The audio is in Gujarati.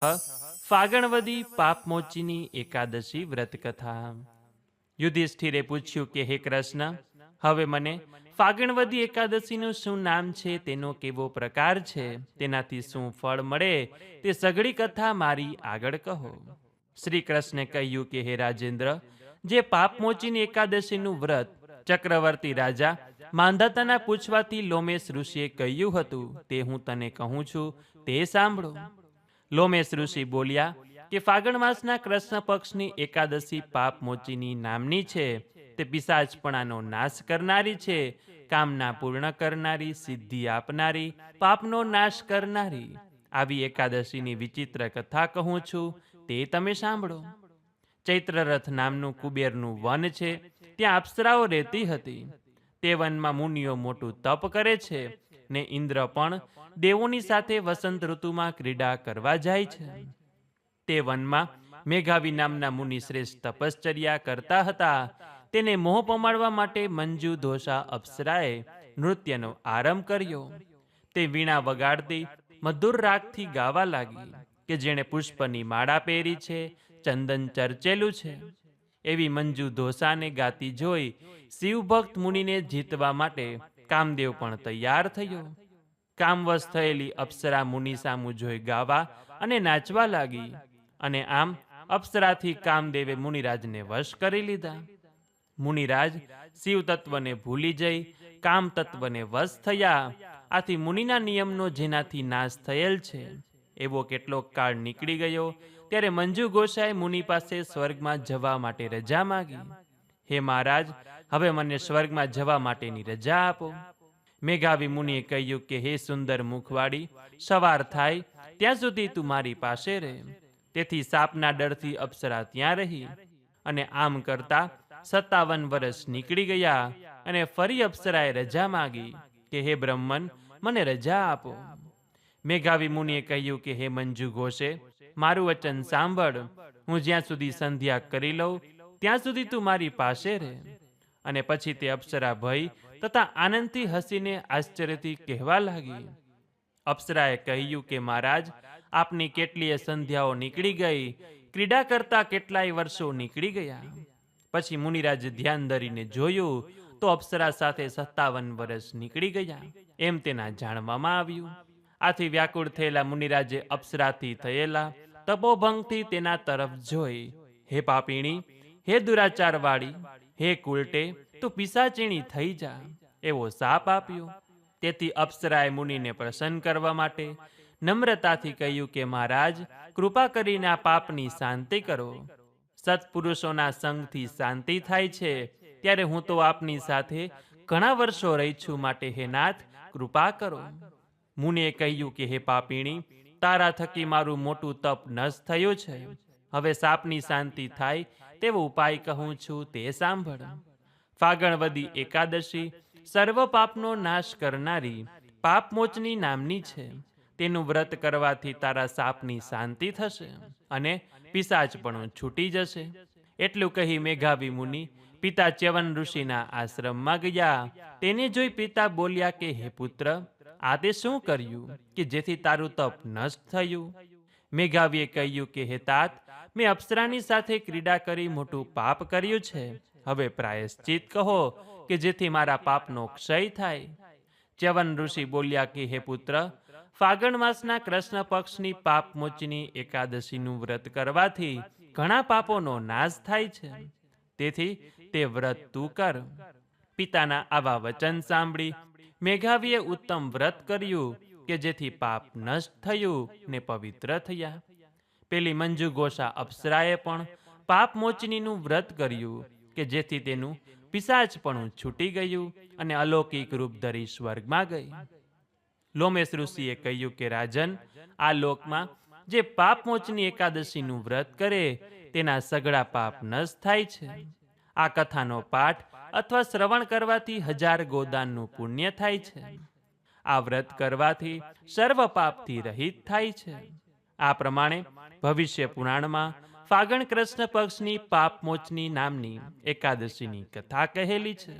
ફાગણવદી પાપમોચીની એકાદશી વ્રત કથા. યુધિષ્ઠિરે પૂછ્યું કે હે કૃષ્ણ, હવે મને ફાગણવદી એકાદશીનું શું નામ છે, તેનો કેવો પ્રકાર છે, તેનાથી શું ફળ મળે, તે સઘળી કથા મારી આગળ કહો. શ્રી કૃષ્ણે કહ્યું કે હે રાજેન્દ્ર, જે પાપમોચીની એકાદશીનું વ્રત ચક્રવર્તી રાજા માંધાતાના પૂછવાથી લોમેશ ઋષિએ કહ્યું હતું, તે હું તને કહું છું, તે સાંભળો. લોમેશ ઋષિ બોલ્યા કે ફાગણ માસના કૃષ્ણ પક્ષની એકાદશી પાપમોચીની નામની છે. તે પિશાચપણાનો નાશ કરનારી છે, કામના પૂર્ણ કરનારી, સિદ્ધિ આપનારી, પાપનો નાશ કરનારી. આવી એકાદશીની વિચિત્ર કથા કહું છું, તે તમે સાંભળો. ચૈત્રરથ નામનું કુબેરનું વન છે, ત્યાં અપ્સરાઓ રહેતી હતી. તે વનમાં મુનિઓ મોટું તપ કરે છે, ને ઇન્દ્ર પણ દેવોની સાથે વસંત ઋતુમાં ક્રીડા કરવા જાય છે. તે વનમાં મેઘાવી નામના મુનિ શ્રેષ્ઠ તપશ્ચર્યા કરતા હતા. તેને મોહ પમાડવા માટે મંજુ દોષા અપ્સરાએ નૃત્યનો આરંભ કર્યો. તે વીણા વગાડતી મધુર રાગથી ગાવા લાગી કે જેણે પુષ્પની માળા પહેરી છે, ચંદન ચર્ચેલું છે. એવી મંજુ દોષાને ગાતી જોઈ શિવભક્ત મુનિને જીતવા માટે કામદેવ પણ તૈયાર થયો. કામવશ થયેલી અપ્સરા મુનિ સામું જોઈ ગાવા અને નાચવા લાગી, અને આમ અપ્સરાથી કામદેવે મુનિરાજને વશ કરી લીધા. મુનિરાજ શિવ તત્વને ભૂલી જઈ કામ તત્વને વશ થયા. આથી મુનિના નિયમનો જેનાથી નાશ થયેલ છે, એવો કેટલોક કાળ નીકળી ગયો. ત્યારે મંજુ ગોસાએ મુનિ પાસે સ્વર્ગમાં જવા માટે રજા માગી. હે મહારાજ, હવે મને સ્વર્ગમાં જવા માટેની રજા આપો. મેઘાવી મુનિએ કહ્યું કે હે સુંદર મુખવાળી, સવાર થાય ત્યાં સુધી તું મારી પાસે રહે. તેથી સાપના ડરથી અપ્સરા ત્યાં રહી, અને આમ કરતા 57 વર્ષ નીકળી ગયા. અને ફરી અપ્સરાએ રજા માગી કે હે બ્રહ્મન, મને રજા આપો. મેઘાવી મુનિએ કહ્યું કે હે મંજુ ઘોષે, મારું વચન સાંભળ. હું જ્યાં સુધી સંધ્યા કરી લઉં ત્યાં સુધી તું મારી પાસે રહે. અને પછી તે અપ્સરા ભય તથા આનંદથી હસીને આશ્ચર્યથી કહેવા લાગી. અપ્સરાએ કહ્યું કે મહારાજ, આપની કેટલીય સંધ્યાઓ નીકળી ગઈ, ક્રીડા કરતા કેટલાય વર્ષો નીકળી ગયા. પછી મુનિરાજ ધ્યાન ધરીને જોયું તો અપ્સરા સાથે 57 વર્ષ નીકળી ગયા, એમ તેના જાણવામાં આવ્યું. આથી વ્યાકુળ થયેલા મુનિરાજે અપ્સરાથી થયેલા તપોભંગથી તેના તરફ જોઈ, હે પાપીણી, હે દુરાચારવાળી, હે કુલટે, તું પિશાચીણી થઈ જા, એવો શાપ આપ્યો. તેથી અપ્સરાએ મુનિને પ્રસન્ન કરવા માટે નમ્રતાથી કહ્યું કે મહારાજ, કૃપા કરીને આ પાપની શાંતિ કરો. સત્પુરુષોના સંગથી શાંતિ થાય છે. ત્યારે હું તો આપની સાથે ઘણા વર્ષો રહી છું, માટે હે નાથ, કૃપા કરો. મુનિએ કહ્યું કે હે પાપીણી, તારા થકી મારું મોટું તપ નષ્ટ થયું છે. હવે સાપની શાંતિ થાય તેવો ઉપાય કહું છું, તે સાંભળ. ફાગણવદી એકાદશી સર્વ પાપનો નાશ કરનારી પાપમોચની નામની છે. તેનું વ્રત કરવાથી તારા સાપની શાંતિ થશે અને પિશાચપણું છૂટી જશે. એટલું કહી મેઘાવી મુનિ પિતા ચ્યવન ઋષિના આશ્રમમાં ગયા. તેને જોઈ પિતા બોલ્યા કે હે પુત્ર, આ તે શું કર્યું કે જેથી તારું તપ નષ્ટ થયું? મેઘાવીએ કહ્યું કે હે તાત, મેં અપ્સરાની સાથે ક્રીડા કરી મોટું પાપ કર્યું છે. હવે પ્રાયશ્ચિત કહો કે જેથી મારા પાપનો ક્ષય થાય. ચ્યવન ઋષિ બોલ્યા કે હે પુત્ર, ફાગણ માસના કૃષ્ણ પક્ષની પાપમોચની એકાદશીનું વ્રત કરવાથી ઘણા પાપોનો નાશ થાય છે. તેથી તે વ્રત તું કર. પિતાના આવા વચન સાંભળી મેઘાવીએ ઉત્તમ વ્રત કર્યું કે જેથી પાપ નષ્ટ થયું ને પવિત્ર થયા. પેલી મંજુ ઘોષા અપ્સરાએ પણ પાપમોચનીનું વ્રત કર્યું કે જેથી તેનું પિશાચપણું છૂટી ગયું અને અલૌકિક રૂપ ધરી સ્વર્ગમાં ગઈ. લોમેશ ઋષિએ કહ્યું કે રાજન, આ લોકમાં જે પાપમોચની એકાદશીનું વ્રત કરે તેના સઘળા પાપ નષ્ટ થાય છે. આ કથાનો પાઠ અથવા શ્રવણ કરવાથી 1000 ગોદાનનું પુણ્ય થાય છે. આ વ્રત કરવાથી સર્વ પાપથી રહિત થાય છે. આ પ્રમાણે ભવિષ્ય પુરાણમાં ફાગણ કૃષ્ણ પક્ષની પાપમોચની નામની એકાદશીની કથા કહેલી છે.